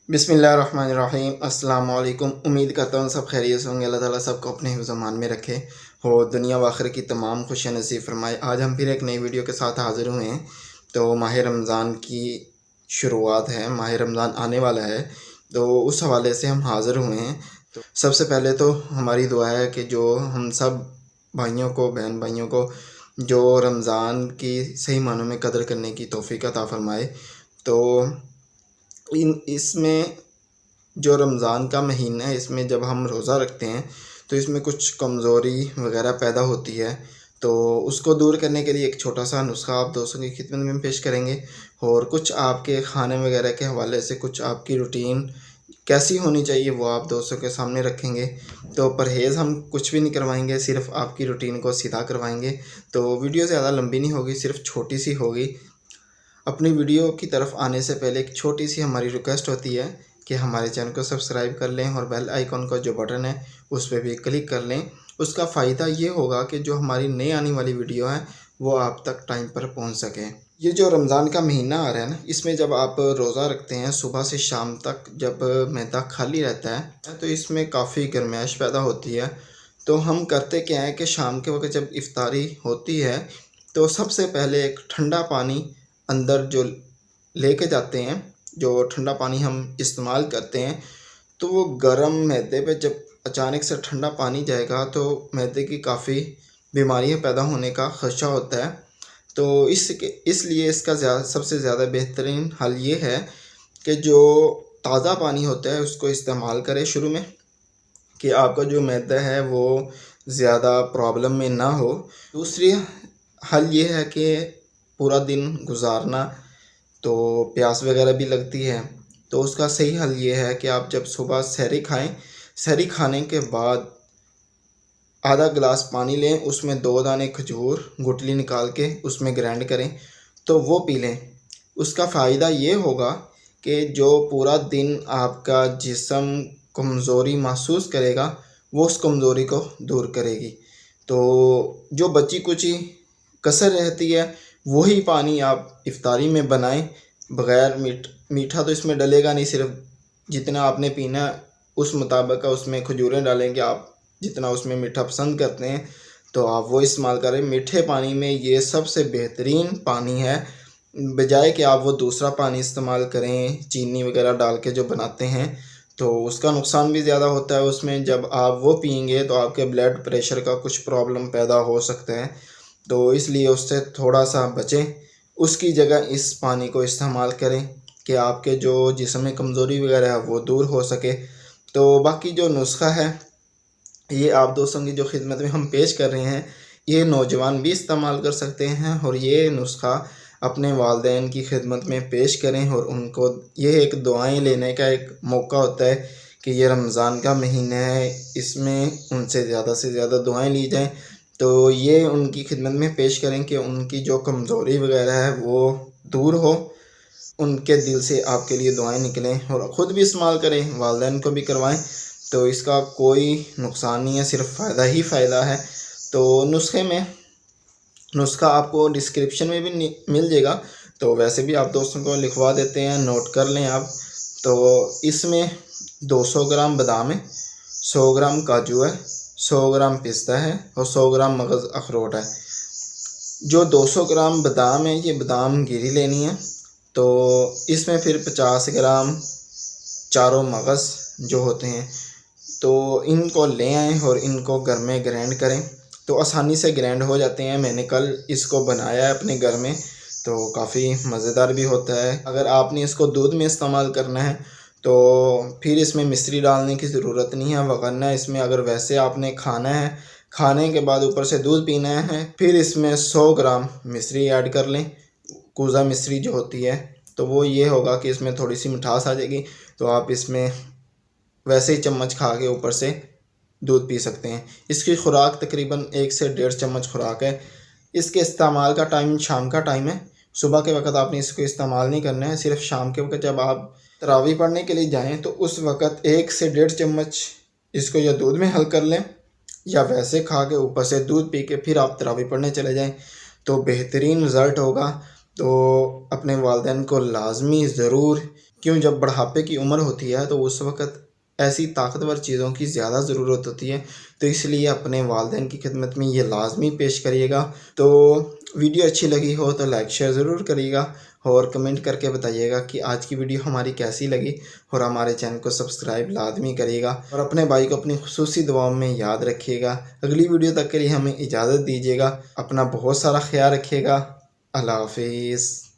बिस्मिल्लाहिर्रहमानिर्रहीम। अस्सलाम वालेकुम। उम्मीद करता हूँ सब खैरियत से होंगे। अल्लाह ताला सबको अपने हिफ्ज़ अमान में रखे और दुनिया व आखिरत की तमाम खुशियाँ नसीब फरमाए। आज हम फिर एक नई वीडियो के साथ हाज़िर हुए हैं। तो माह रमज़ान की शुरुआत है, माह रमज़ान आने वाला है, तो उस हवाले से हम हाज़िर हुए हैं। तो सबसे पहले तो हमारी दुआ है कि जो हम सब भाइयों को, बहन भाइयों को जो रमज़ान की सही मानों में कदर करने की तौफ़ीक अता फ़रमाए। तो इसमें जो रमज़ान का महीना है, इसमें जब हम रोज़ा रखते हैं तो इसमें कुछ कमज़ोरी वग़ैरह पैदा होती है। तो उसको दूर करने के लिए एक छोटा सा नुस्खा आप दोस्तों की खिदमत में पेश करेंगे और कुछ आपके खाने वग़ैरह के हवाले से कुछ आपकी रूटीन कैसी होनी चाहिए वो आप दोस्तों के सामने रखेंगे। तो परहेज़ हम कुछ भी नहीं करवाएंगे, सिर्फ़ आपकी रूटीन को सीधा करवाएंगे। तो वीडियो ज़्यादा लंबी नहीं होगी, सिर्फ़ छोटी सी होगी। अपनी वीडियो की तरफ आने से पहले एक छोटी सी हमारी रिक्वेस्ट होती है कि हमारे चैनल को सब्सक्राइब कर लें और बेल आइकॉन का जो बटन है उस पर भी क्लिक कर लें। उसका फ़ायदा ये होगा कि जो हमारी नई आने वाली वीडियो है वो आप तक टाइम पर पहुंच सके। ये जो रमज़ान का महीना आ रहा है ना, इसमें जब आप रोज़ा रखते हैं सुबह से शाम तक, जब मैदा खाली रहता है तो इसमें काफ़ी गर्माइश पैदा होती है। तो हम करते क्या है कि शाम के वक्त जब इफ्तारी होती है तो सबसे पहले एक ठंडा पानी अंदर जो लेके जाते हैं, जो ठंडा पानी हम इस्तेमाल करते हैं, तो वो गर्म मैदे पे जब अचानक से ठंडा पानी जाएगा तो मैदे की काफ़ी बीमारियां पैदा होने का ख़दशा होता है। तो इसलिए इसका सबसे ज़्यादा बेहतरीन हल ये है कि जो ताज़ा पानी होता है उसको इस्तेमाल करें शुरू में, कि आपका जो मैदा है वो ज़्यादा प्रॉब्लम में ना हो। दूसरी हल ये है कि पूरा दिन गुजारना तो प्यास वगैरह भी लगती है, तो उसका सही हल ये है कि आप जब सुबह सहरी खाएं, सहरी खाने के बाद आधा गिलास पानी लें, उसमें 2 दाने खजूर गुठली निकाल के उसमें ग्राइंड करें तो वो पी लें। उसका फ़ायदा ये होगा कि जो पूरा दिन आपका जिस्म कमज़ोरी महसूस करेगा वो उस कमज़ोरी को दूर करेगी। तो जो बची कुची कसर रहती है वही पानी आप इफ्तारी में बनाएं। बग़ैर मीठा तो इसमें डलेगा नहीं, सिर्फ जितना आपने पीना उस मुताबिक उसमें खजूरें डालेंगे। आप जितना उसमें मीठा पसंद करते हैं तो आप वो इस्तेमाल करें। मीठे पानी में ये सबसे बेहतरीन पानी है, बजाय कि आप वो दूसरा पानी इस्तेमाल करें चीनी वगैरह डाल के जो बनाते हैं, तो उसका नुकसान भी ज़्यादा होता है उसमें। जब आप वो पिएंगे तो आपके ब्लड प्रेशर का कुछ प्रॉब्लम पैदा हो सकते हैं, तो इसलिए उससे थोड़ा सा बचें। उसकी जगह इस पानी को इस्तेमाल करें कि आपके जो जिस्म में कमज़ोरी वगैरह है वो दूर हो सके। तो बाकी जो नुस्खा है ये आप दोस्तों की जो खिदमत में हम पेश कर रहे हैं, ये नौजवान भी इस्तेमाल कर सकते हैं और ये नुस्खा अपने वालिदैन की खिदमत में पेश करें। और उनको ये एक दुआएं लेने का एक मौका होता है कि ये रमज़ान का महीना है, इसमें उनसे ज़्यादा से ज़्यादा दुआएं ली जाएं। तो ये उनकी खिदमत में पेश करें कि उनकी जो कमज़ोरी वगैरह है वो दूर हो, उनके दिल से आपके लिए दुआएं निकलें और ख़ुद भी इस्तेमाल करें, वालिदैन को भी करवाएं। तो इसका कोई नुकसान नहीं है, सिर्फ फ़ायदा ही फ़ायदा है। तो नुस्खा आपको डिस्क्रिप्शन में भी मिल जाएगा, तो वैसे भी आप दोस्तों को लिखवा देते हैं, नोट कर लें आप। तो इसमें 200 ग्राम बादाम है, 100 ग्राम काजू है, 100 ग्राम पिस्ता है और 100 ग्राम मगज़ अखरोट है। जो 200 ग्राम बादाम है ये बादाम गिरी लेनी है। तो इसमें फिर 50 ग्राम चारों मगज़ जो होते हैं तो इनको ले आएँ और इनको घर में ग्राइंड करें, तो आसानी से ग्राइंड हो जाते हैं। मैंने कल इसको बनाया है अपने घर में, तो काफ़ी मज़ेदार भी होता है। अगर आपने इसको दूध में इस्तेमाल करना है तो फिर इसमें मिश्री डालने की ज़रूरत नहीं है, वरना इसमें अगर वैसे आपने खाना है, खाने के बाद ऊपर से दूध पीना है, फिर इसमें 100 ग्राम मिश्री ऐड कर लें, कूज़ा मिश्री जो होती है। तो वो ये होगा कि इसमें थोड़ी सी मिठास आ जाएगी, तो आप इसमें वैसे ही चम्मच खा के ऊपर से दूध पी सकते हैं। इसकी खुराक तकरीबन 1 से 1.5 चम्मच खुराक है। इसके इस्तेमाल का टाइम शाम का टाइम है, सुबह के वक्त आपने इसको इस्तेमाल नहीं करना है। सिर्फ शाम के वक्त जब आप तरावी पढ़ने के लिए जाएं तो उस वक्त 1 से 1.5 चम्मच इसको या दूध में हल कर लें या वैसे खा के ऊपर से दूध पी के फिर आप तरावी पढ़ने चले जाएं, तो बेहतरीन रिज़ल्ट होगा। तो अपने वालिदैन को लाजमी ज़रूर کیوں جب بڑھاپے کی عمر ہوتی ہے تو اس وقت ایسی طاقتور چیزوں کی زیادہ ضرورت ہوتی ہے، تو اس لیے اپنے والدین کی خدمت میں یہ لازمی پیش کریے گا۔ تو ویڈیو اچھی لگی ہو تو لائک شیئر ضرور کریے گا، اور کمنٹ کر کے بتائیے گا کہ آج کی ویڈیو ہماری کیسی لگی، اور ہمارے چینل کو سبسکرائب لازمی کریے گا، اور اپنے بھائی کو اپنی خصوصی دعاؤں میں یاد رکھیے گا۔ اگلی ویڈیو تک کے لیے ہمیں اجازت دیجیے گا، اپنا بہت سارا خیال رکھیے گا۔ اللہ حافظ۔